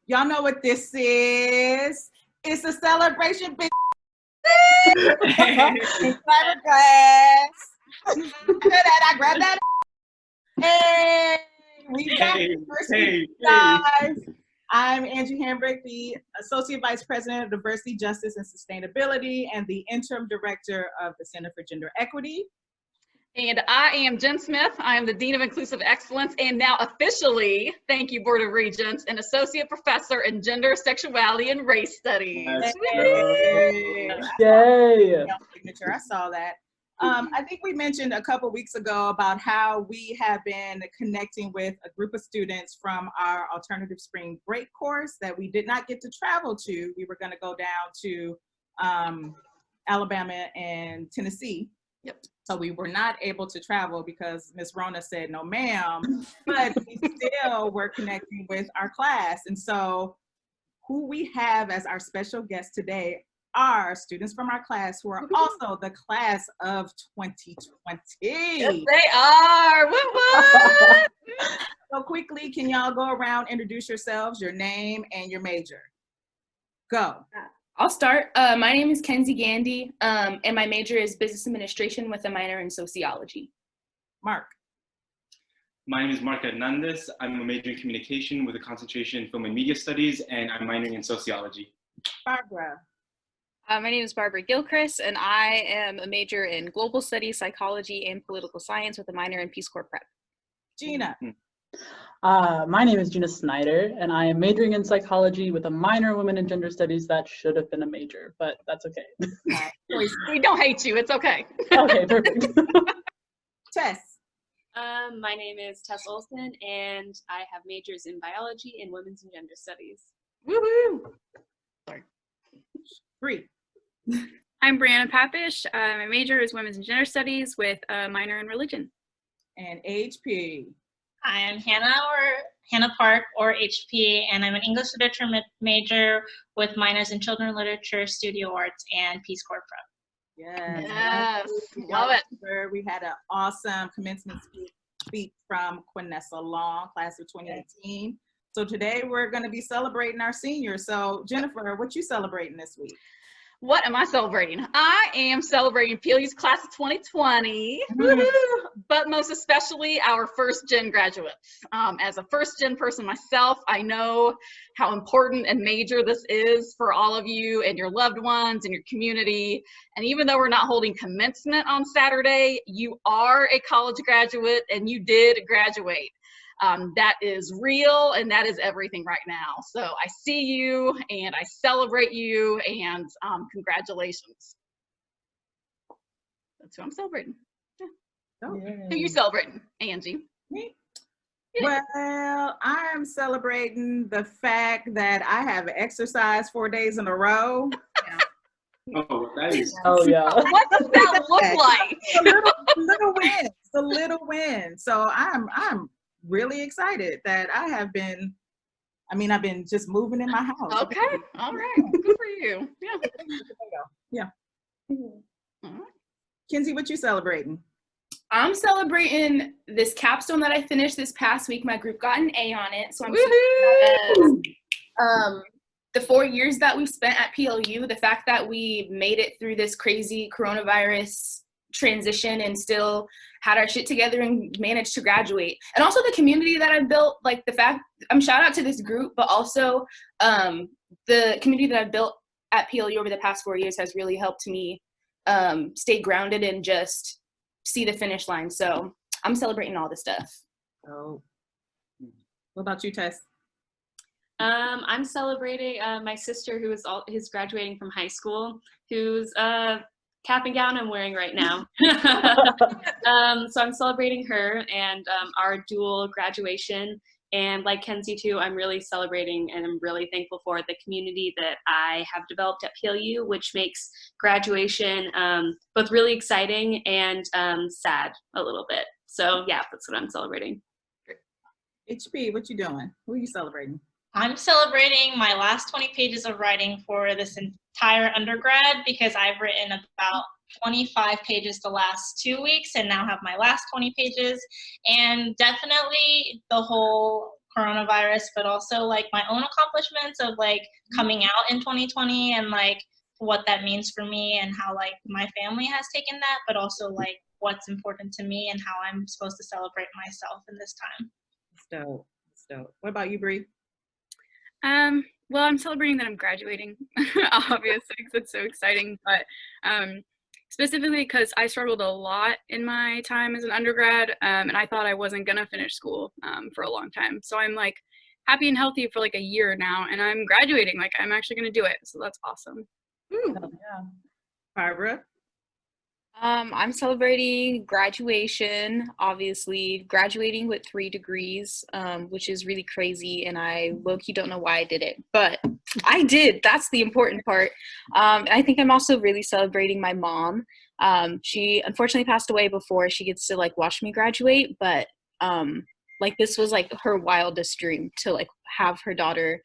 Y'all know what this is. It's a celebration, bitch. Fiberglass. I grabbed that. Hey, we got diversity, guys. I'm Angie Hambrick, the Associate Vice President of Diversity, Justice, and Sustainability, and the Interim Director of the Center for Gender Equity. And I am Jen Smith. I am the Dean of Inclusive Excellence, and now officially, thank you, Board of Regents, an Associate Professor in Gender, Sexuality, and Race Studies. Yay! Yay! I saw that. I think we mentioned a couple weeks ago about how we have been connecting with a group of students from our alternative spring break course that we did not get to travel to. We were going to go down to Alabama and Tennessee. Yep. So we were not able to travel because Ms. Rona said, no ma'am, but we still were connecting with our class. And so who we have as our special guest today are students from our class who are also the class of 2020. Yes, they are. What? So quickly, can y'all go around, introduce yourselves, your name and your major? Go. I'll start. My name is Kenzie Gandy, and my major is business administration with a minor in sociology. Mark. My name is Mark Hernandez. I'm a major in communication with a concentration in film and media studies, and I'm minoring in sociology. Barbara. My name is Barbara Gilchrist, and I am a major in global studies, psychology, and political science with a minor in Peace Corps prep. Gina. My name is Gina Snyder, and I am majoring in psychology with a minor in women and gender studies. That should have been a major, but that's okay. We don't hate you. It's okay. Okay, perfect. Tess. My name is Tess Olson, and I have majors in biology and women's and gender studies. Woohoo! Sorry. Bree. I'm Brianna Papish. My major is women's and gender studies with a minor in religion. And HP. I am Hannah Park, or HP, and I'm an English literature major with minors in children's literature, studio arts, and Peace Corps prep. Yes. Love it. We had an awesome commencement speech from Quinessa Long, class of 2018. So today we're going to be celebrating our seniors. So Jennifer, what you celebrating this week? What am I celebrating? I am celebrating PLU's class of 2020, but most especially our first gen graduates. As a first gen person myself, I know how important and major this is for all of you and your loved ones and your community. And even though we're not holding commencement on Saturday, you are a college graduate and you did graduate. That is real and that is everything right now. So I see you and I celebrate you and congratulations. That's who I'm celebrating. Yeah. Oh. Who you celebrating, Angie? Me? Yeah. Well, I'm celebrating the fact that I have exercised 4 days in a row. Oh, that is. Oh yeah. What does that look like? little wins, the little win. So I'm really excited that I've been just moving in my house. Okay, all right, good for you. Yeah. All right. Kenzie, what you celebrating? I'm celebrating this capstone that I finished this past week. My group got an A on it, so I'm super the 4 years that we spent at PLU, the fact that we made it through this crazy coronavirus transition and still had our shit together and managed to graduate. And also the community that I've built, like the fact, shout out to this group, but also the community that I've built at PLU over the past 4 years has really helped me stay grounded and just see the finish line. So I'm celebrating all this stuff. Oh, what about you, Tess? I'm celebrating my sister who is graduating from high school, who's cap and gown I'm wearing right now. So I'm celebrating her and our dual graduation. And like Kenzie too, I'm really celebrating and I'm really thankful for the community that I have developed at PLU, which makes graduation both really exciting and sad a little bit. So yeah, that's what I'm celebrating. HP, what you doing? Who are you celebrating? I'm celebrating my last 20 pages of writing for this entire undergrad because I've written about 25 pages the last 2 weeks and now have my last 20 pages. And definitely the whole coronavirus, but also like my own accomplishments of like coming out in 2020 and like what that means for me and how like my family has taken that, but also like what's important to me and how I'm supposed to celebrate myself in this time. That's dope. That's dope. What about you, Bree? Well, I'm celebrating that I'm graduating, obviously, because it's so exciting, but specifically because I struggled a lot in my time as an undergrad, and I thought I wasn't gonna finish school for a long time. So I'm like happy and healthy for like a year now, and I'm graduating, like I'm actually gonna do it. So that's awesome. Yeah. Barbara? I'm celebrating graduation, obviously graduating with 3 degrees, which is really crazy, and I low-key don't know why I did it, but I did. That's the important part. I think I'm also really celebrating my mom. She unfortunately passed away before she gets to like watch me graduate, but like this was like her wildest dream to like have her daughter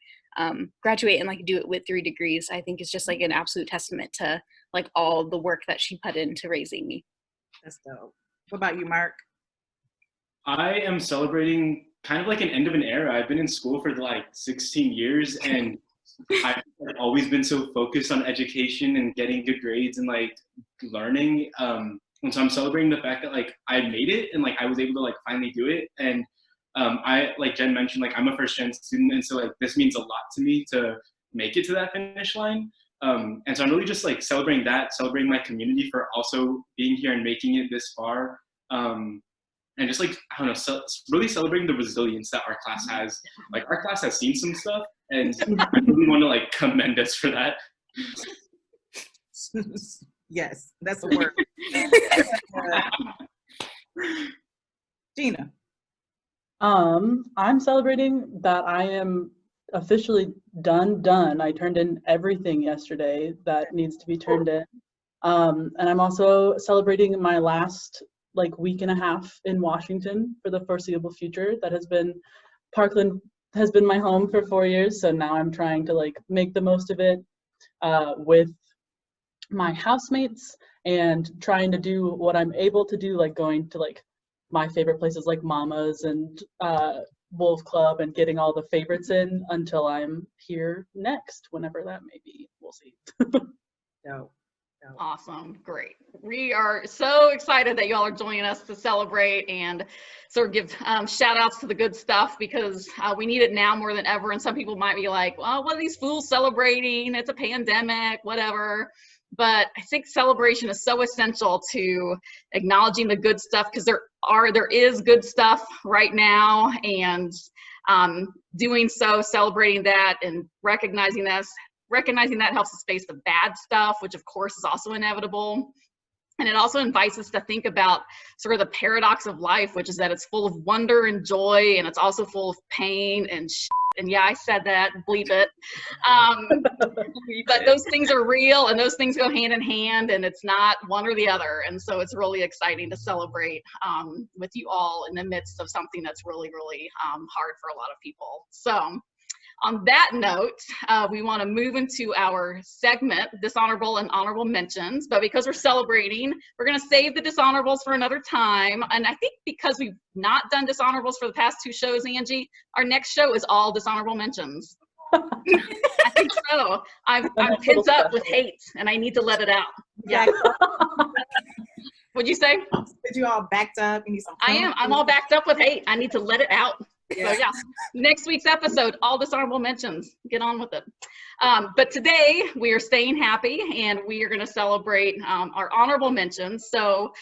graduate and like do it with 3 degrees. I think is just like an absolute testament to like all the work that she put into raising me. That's dope. What about you, Mark? I am celebrating kind of like an end of an era. I've been in school for like 16 years and I've always been so focused on education and getting good grades and like learning. And so I'm celebrating the fact that like I made it and like I was able to like finally do it. And I, like Jen mentioned, like I'm a first gen student. And so like this means a lot to me to make it to that finish line. And so I'm really just like celebrating that, celebrating my community for also being here and making it this far. And just like, I don't know, really celebrating the resilience that our class has. Like our class has seen some stuff and I really want to like commend us for that. Yes, that's a word. Gina? I'm celebrating that I am officially done. I turned in everything yesterday that needs to be turned in. And I'm also celebrating my last like week and a half in Washington for the foreseeable future. That has been, Parkland has been my home for 4 years. So now I'm trying to like make the most of it with my housemates and trying to do what I'm able to do, like going to like my favorite places like Mama's and Wolf Club and getting all the favorites in until I'm here next, whenever that may be. We'll see. No. Awesome. Great. We are so excited that y'all are joining us to celebrate and sort of give shout outs to the good stuff because we need it now more than ever. And some people might be like, well, what are these fools celebrating? It's a pandemic, whatever. But I think celebration is so essential to acknowledging the good stuff because there is good stuff right now, and doing so, celebrating that and recognizing that helps us face the bad stuff, which of course is also inevitable. And it also invites us to think about sort of the paradox of life, which is that it's full of wonder and joy, and it's also full of pain and shit. And yeah, I said that, bleep it. But those things are real and those things go hand in hand, and it's not one or the other. And so it's really exciting to celebrate with you all in the midst of something that's really, really hard for a lot of people. So on that note, we want to move into our segment, dishonorable and honorable mentions. But because we're celebrating, we're going to save the dishonorables for another time. And I think because we've not done dishonorables for the past 2 shows, Angie, our next show is all dishonorable mentions. I think so. I'm pent up with hate, and I need to let it out. Yeah. What'd you say? You all backed up? And I'm all backed up with hate. I need to let it out. Yeah. So yeah, next week's episode, all dishonorable mentions. Get on with it. But today we are staying happy and we are going to celebrate our honorable mentions. So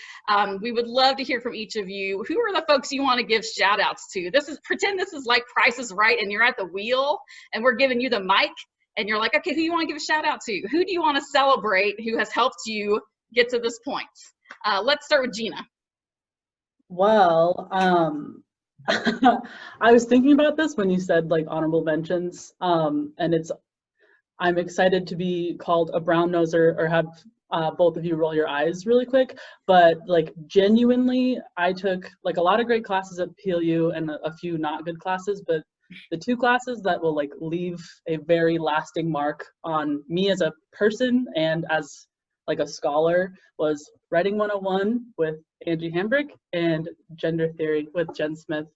we would love to hear from each of you. Who are the folks you want to give shout outs to? Pretend this is like Price is Right and you're at the wheel and we're giving you the mic and you're like, okay, who do you want to give a shout out to? Who do you want to celebrate who has helped you get to this point? Let's start with Gina. Well, I was thinking about this when you said like honorable mentions, and I'm excited to be called a brown noser or have both of you roll your eyes really quick, but like genuinely, I took like a lot of great classes at PLU and a few not good classes, but the 2 classes that will like leave a very lasting mark on me as a person and as like a scholar was Writing 101 with Angie Hambrick and Gender Theory with Jen Smith.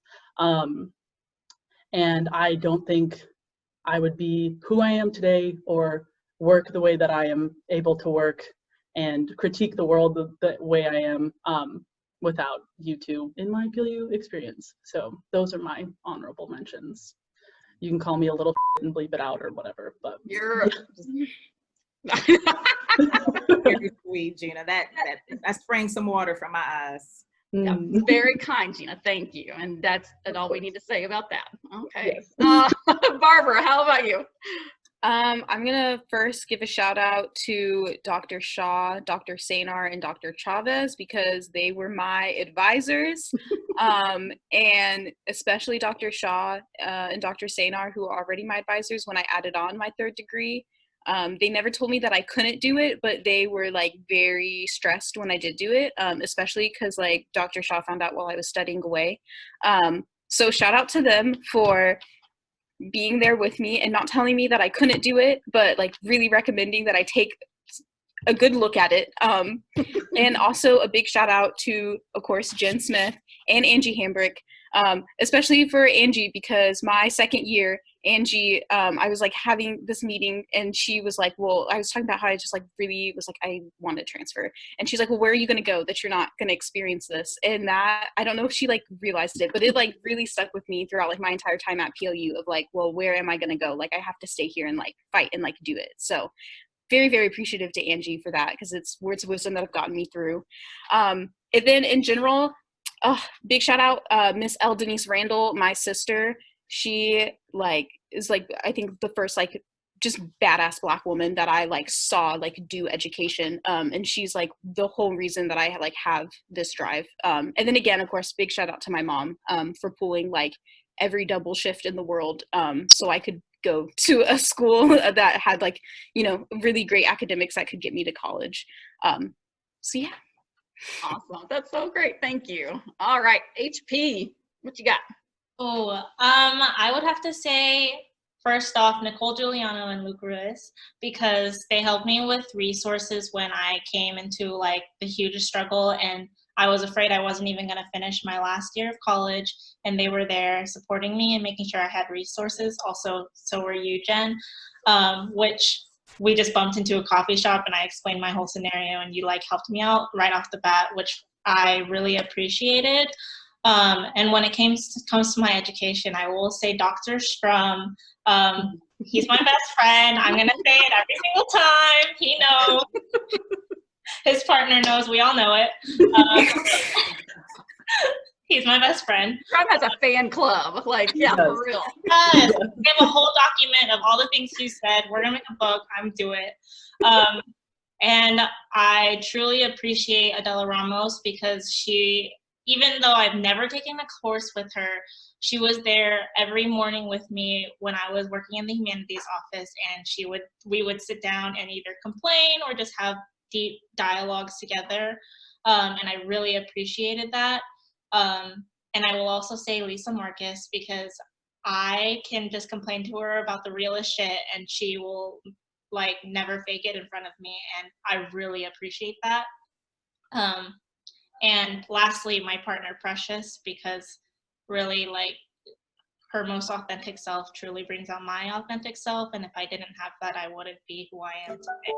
And I don't think I would be who I am today or work the way that I am able to work and critique the world the way I am without you two in my PLU experience. So those are my honorable mentions. You can call me a little and bleep it out or whatever, but You're Very sweet, Gina. That sprang some water from my eyes. yeah, very kind, Gina. Thank you. And that's all we need to say about that. Okay. Yes. Barbara, how about you? I'm gonna first give a shout out to Dr. Shaw, Dr. Sanar, and Dr. Chavez because they were my advisors, and especially Dr. Shaw and Dr. Sanar, who are already my advisors when I added on my third degree. They never told me that I couldn't do it, but they were like very stressed when I did do it, especially because like Dr. Shaw found out while I was studying away. So shout out to them for being there with me and not telling me that I couldn't do it, but like really recommending that I take a good look at it. And also a big shout out to, of course, Jen Smith and Angie Hambrick, especially for Angie, because my second year, Angie, I was like having this meeting and she was like, well, I was talking about how I just like really was like, I want to transfer. And she's like, well, where are you going to go that you're not going to experience this? And that, I don't know if she like realized it, but it like really stuck with me throughout like my entire time at PLU of like, well, where am I going to go? Like, I have to stay here and like fight and like do it. So very, very appreciative to Angie for that because it's words of wisdom that have gotten me through. And then in general, big shout out, Miss L. Denise Randall, my sister. She like is like I think the first like just badass Black woman that I like saw like do education, and she's like the whole reason that I like have this drive. And then again, of course, big shout out to my mom for pulling like every double shift in the world so I could go to a school that had like, you know, really great academics that could get me to college. So yeah. Awesome. That's so great. Thank you. All right. HP, what you got? Oh, I would have to say, first off, Nicole Giuliano and Luke Ruiz, because they helped me with resources when I came into like the hugest struggle and I was afraid I wasn't even going to finish my last year of college, and they were there supporting me and making sure I had resources. Also, so were you, Jen, which we just bumped into a coffee shop and I explained my whole scenario and you like helped me out right off the bat, which I really appreciated. And when it comes to my education, I will say Dr. Strum, he's my best friend. I'm going to say it every single time. He knows. His partner knows. We all know it. He's my best friend. Strum has a fan club. Like, yeah, for real. Yes. We have a whole document of all the things you said. We're going to make a book. I'm doing it. And I truly appreciate Adela Ramos because she, even though I've never taken a course with her, she was there every morning with me when I was working in the humanities office, and we would sit down and either complain or just have deep dialogues together. And I really appreciated that. And I will also say Lisa Marcus, because I can just complain to her about the realest shit and she will like never fake it in front of me, and I really appreciate that. And lastly, my partner Precious, because really like her most authentic self truly brings out my authentic self, and if I didn't have that, I wouldn't be who I am today.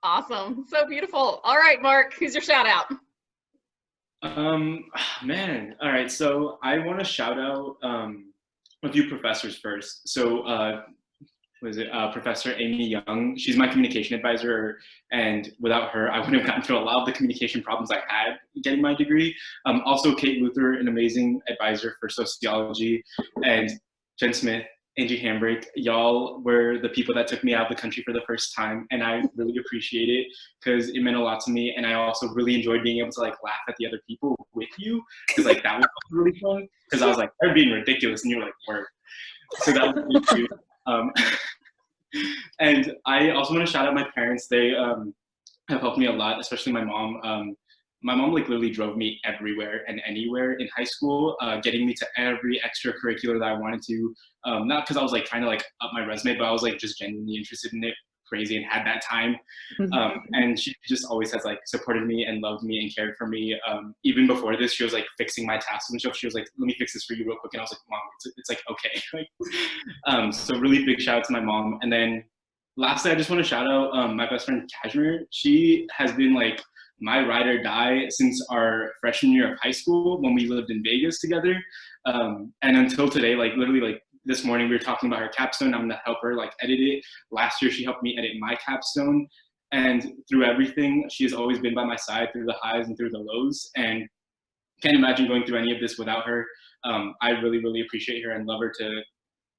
Awesome. So beautiful. All right, Mark, who's your shout out? Man. All right. So I want to shout out a few professors first. So Professor Amy Young. She's my communication advisor, and without her, I wouldn't have gotten through a lot of the communication problems I had getting my degree. Also, Kate Luther, an amazing advisor for sociology, and Jen Smith, Angie Hambrick. Y'all were the people that took me out of the country for the first time, and I really appreciate it because it meant a lot to me. And I also really enjoyed being able to like laugh at the other people with you, because like that was really fun. Because I was like, they're being ridiculous, and you were like, word. So that was really cute. And I also want to shout out my parents. They have helped me a lot, especially my mom. My mom like literally drove me everywhere and anywhere in high school, getting me to every extracurricular that I wanted to. Not because I was like trying to like up my resume, but I was like just genuinely interested in it crazy and had that time. And she just always has like supported me and loved me and cared for me. Even before this, she was like fixing my tasks and stuff. She was like, let me fix this for you real quick. And I was like, Mom, it's like, okay. So really big shout out to my mom. And then lastly, I just want to shout out my best friend, Kashmir. She has been like my ride or die since our freshman year of high school when we lived in Vegas together. And until today, like literally like this morning we were talking about her capstone. I'm gonna help her like edit it. Last year she helped me edit my capstone. And through everything, she has always been by my side through the highs and through the lows. And can't imagine going through any of this without her. I really, really appreciate her and love her to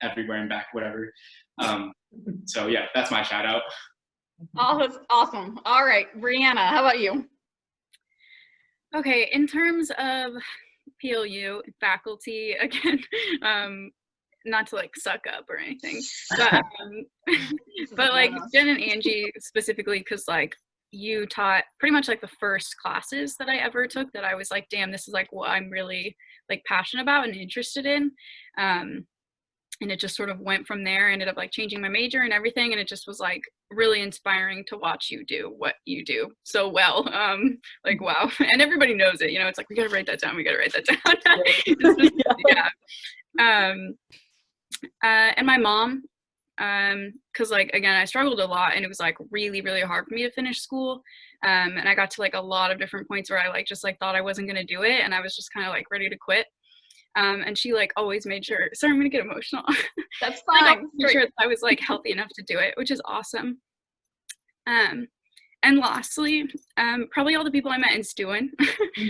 everywhere and back, whatever. So yeah, that's my shout out. Oh, that's awesome. All right, Brianna, how about you? Okay, in terms of PLU faculty, again, not to like suck up or anything, but like Jen and Angie specifically, because like you taught pretty much like the first classes that I ever took that I was like, damn, this is like what I'm really like passionate about and interested in. And it just sort of went from there. I ended up like changing my major and everything, and it just was like really inspiring to watch you do what you do so well. Like wow, and everybody knows it, you know, it's like we gotta write that down, we gotta write that down. Yeah. And my mom, because like again I struggled a lot and it was like really, really hard for me to finish school, and I got to like a lot of different points where I like just like thought I wasn't gonna do it and I was just kind of like ready to quit. And she like always made sure, sorry, I'm gonna get emotional. That's like, fine. made sure that I was like healthy enough to do it, which is awesome. And lastly, probably all the people I met in Stewin,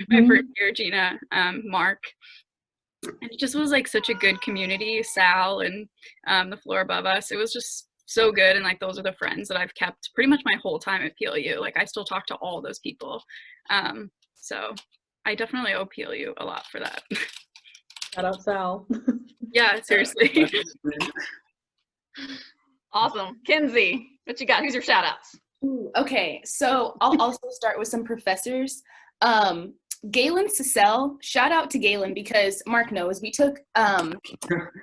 my first year, Gina, Mark, and it just was like such a good community, Sal and the floor above us. It was just so good, and like those are the friends that I've kept pretty much my whole time at PLU. Like I still talk to all those people. So I definitely owe PLU a lot for that. Shout out Sal. Yeah, seriously. Awesome. Kinsey, what you got? Who's your shout outs? Ooh, okay, so I'll also start with some professors. Galen Cecile, shout out to Galen because Mark knows we took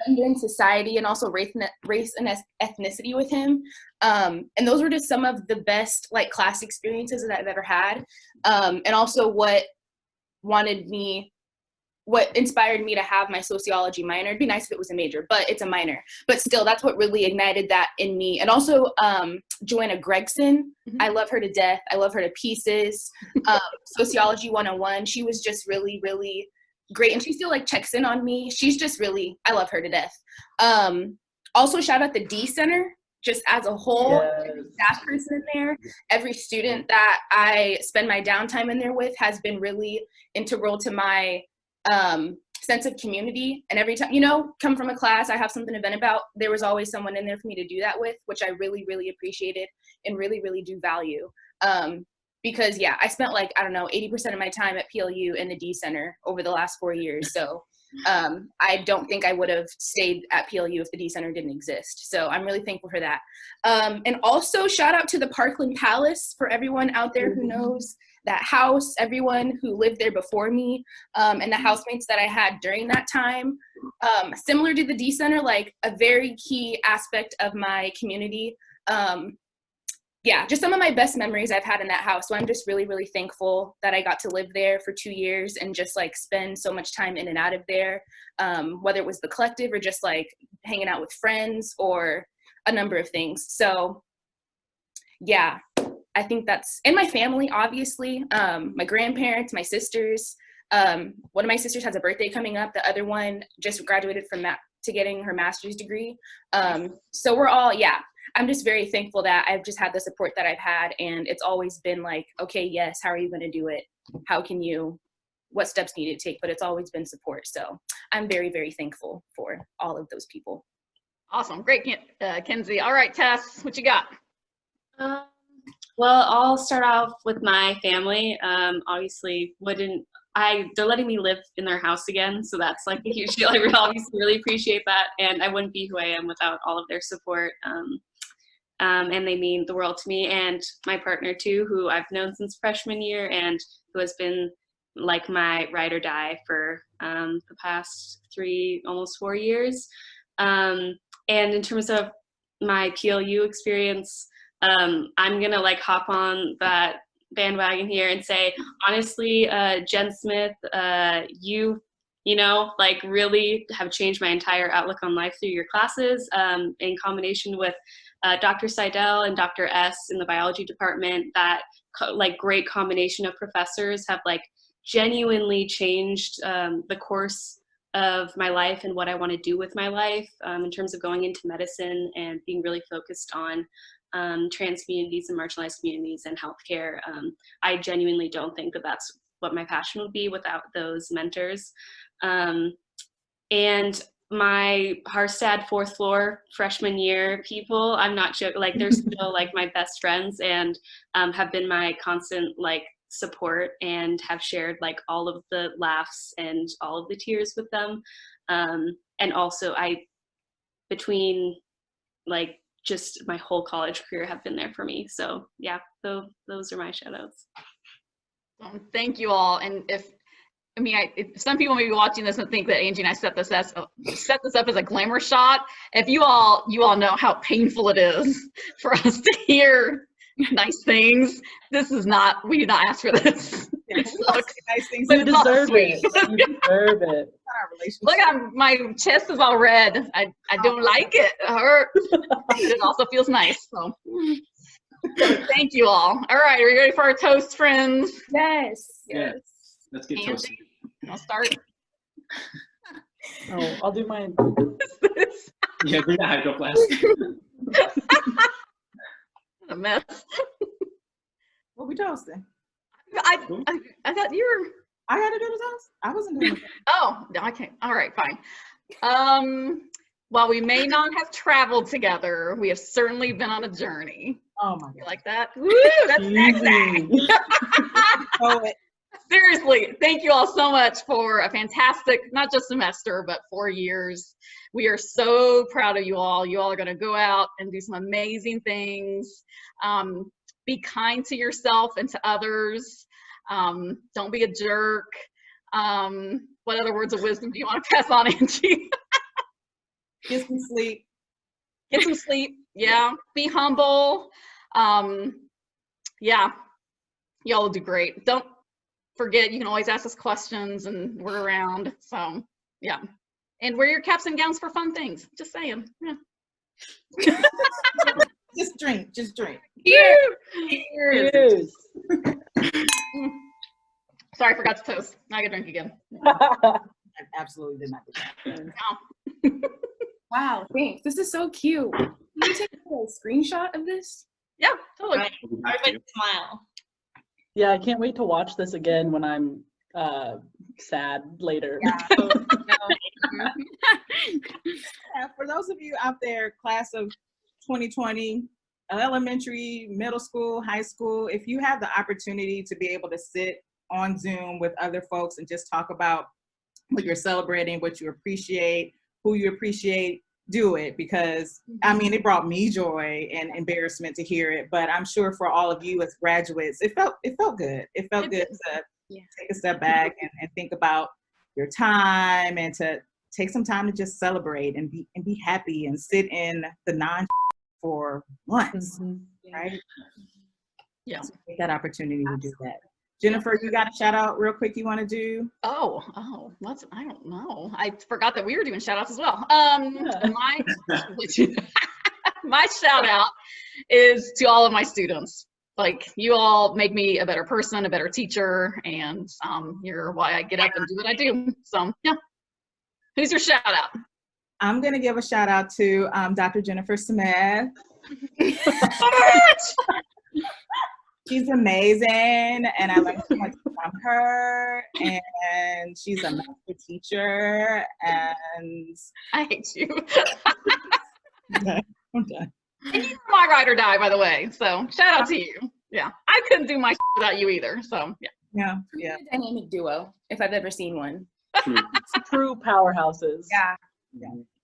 Indian society and also race and ethnicity with him. And those were just some of the best like class experiences that I've ever had. And also what inspired me to have my sociology minor. It'd be nice if it was a major, but it's a minor. But still, that's what really ignited that in me. And also Joanna Gregson, I love her to death. I love her to pieces. Sociology 101, she was just really, really great. And she still like checks in on me. She's just really, I love her to death. Also shout out the D Center, just as a whole, every staff person in there, every student that I spend my downtime in there with has been really integral to my sense of community. And every time, you know, come from a class I have something to vent about, there was always someone in there for me to do that with, which I really, really appreciated and really, really do value. Because yeah, I spent like, I don't know, 80% of my time at PLU in the D Center over the last 4 years. So I don't think I would have stayed at PLU if the D Center didn't exist. So I'm really thankful for that. And also shout out to the Parkland Palace for everyone out there who knows that house, everyone who lived there before me, and the housemates that I had during that time. Similar to the D Center, like a very key aspect of my community. Yeah, just some of my best memories I've had in that house. So I'm just really, really thankful that I got to live there for 2 years and just like spend so much time in and out of there, whether it was the collective or just like hanging out with friends or a number of things. So yeah, I think that's, and my family, obviously, my grandparents, my sisters. One of my sisters has a birthday coming up. The other one just graduated from to getting her master's degree. So we're all, yeah, I'm just very thankful that I've just had the support that I've had, and it's always been like, okay, yes, how are you going to do it? How can you, what steps need to take? But it's always been support. So I'm very, very thankful for all of those people. Awesome. Great, Kinsey. All right, Tess, what you got? Well, I'll start off with my family. Obviously, they're letting me live in their house again, so that's like a huge deal. I obviously really appreciate that, and I wouldn't be who I am without all of their support. And they mean the world to me, and my partner too, who I've known since freshman year and who has been like my ride or die for the past 3, almost 4 years. And in terms of my PLU experience, I'm gonna like hop on that bandwagon here and say, honestly, Jen Smith, you know, like really have changed my entire outlook on life through your classes, in combination with Dr. Seidel and Dr. S in the biology department. That like great combination of professors have like genuinely changed the course of my life and what I want to do with my life, in terms of going into medicine and being really focused on trans communities and marginalized communities and healthcare. I genuinely don't think that that's what my passion would be without those mentors. And my Harstad fourth floor freshman year people, I'm not joking, like they're still like my best friends and have been my constant like support and have shared like all of the laughs and all of the tears with them. And also between like just my whole college career have been there for me. So yeah, those are my shout outs. Thank you all. And if some people may be watching this and think that Angie and I set this up as a glamour shot. If you all know how painful it is for us to hear nice things. We did not ask for this. Yeah, nice things. You deserve it. You deserve it. Look, my chest is all red. I don't like it. It hurts. It also feels nice. So thank you all. All right, are you ready for our toast, friends? Yes. Yes. Let's get toasted. I'll start. Oh, I'll do mine. Yeah, bring the hydro flask. A mess. What we toasting? I thought you were. I got to do the toast? I wasn't doing it. Oh, no, I can't. All right, fine. While we may not have traveled together, we have certainly been on a journey. Oh my God. You like that? Woo, that's sexy. Seriously, thank you all so much for a fantastic, not just semester, but 4 years. We are so proud of you all. You all are going to go out and do some amazing things. Be kind to yourself and to others. Don't be a jerk. What other words of wisdom do you want to pass on, Angie? Get some sleep. Get some sleep. Yeah. Be humble. Yeah. Y'all will do great. Don't forget, you can always ask us questions and we're around. So yeah. And wear your caps and gowns for fun things. Just saying. Yeah. Just drink. Cheers. Sorry, I forgot to toast. Now I gotta drink again. I absolutely did not do that. Wow, thanks. This is so cute. Can you take a screenshot of this? Yeah, totally. Right. Everybody smile. Yeah, I can't wait to watch this again when I'm sad later. Yeah. For those of you out there, class of 2020, elementary, middle school, high school, if you have the opportunity to be able to sit on Zoom with other folks and just talk about what you're celebrating, what you appreciate, who you appreciate, do it, because I mean, it brought me joy and embarrassment to hear it, but I'm sure for all of you as graduates, it felt good. It felt good to take a step back and think about your time and to take some time to just celebrate and be happy and sit in the non for once, right? Yeah. So take that opportunity to do that. Jennifer, you got a shout out real quick you want to do? Oh, I don't know. I forgot that we were doing shout outs as well. My shout out is to all of my students. Like, you all make me a better person, a better teacher, and you're why I get up and do what I do. So yeah. Who's your shout out? I'm gonna give a shout out to Dr. Jennifer Smith. She's amazing, and I learned so much from her, and she's a master teacher, and I hate you. Okay, I'm done. And you're my ride or die, by the way, so shout out to you. Yeah, I couldn't do my without you either, so yeah. Yeah. Dynamic duo, if I've ever seen one. True powerhouses. Yeah.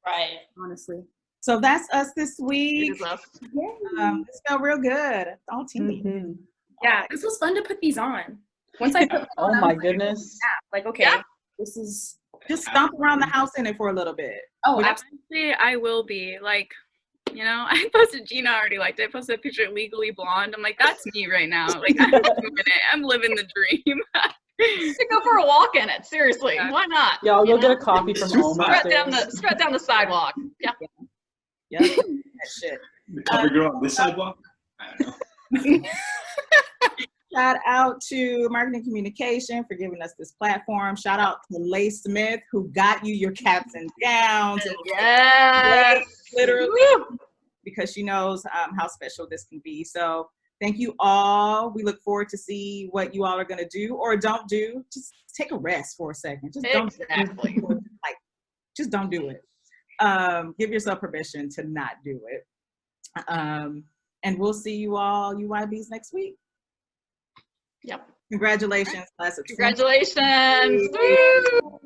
Right. Honestly. So that's us this week. It is us. This felt real good. All team. Mhm. Yeah, this was fun to put these on. Once I put Oh my goodness. like, okay, this is Just stomp around the house in it for a little bit. oh, Which absolutely. honestly, I will be like, you know. I posted, Gina already liked it. I posted a picture of Legally Blonde. I'm like, that's me right now. Like, I'm doing it. I'm living the dream. You should go for a walk in it. Seriously, why not? Yeah, I'll go get a coffee from home. Strut down the sidewalk. Yeah. Yeah. That shit. The cover girl on this sidewalk? I don't know. Shout out to Marketing Communication for giving us this platform. Shout out to Leigh Smith, who got you your caps and gowns. Yes. Literally. Because she knows how special this can be. So thank you all. We look forward to see what you all are going to do or don't do. Just take a rest for a second. Just don't just don't do it. Give yourself permission to not do it. And we'll see you all UIBs next week. Yep. Congratulations, class of Congratulations. Woo!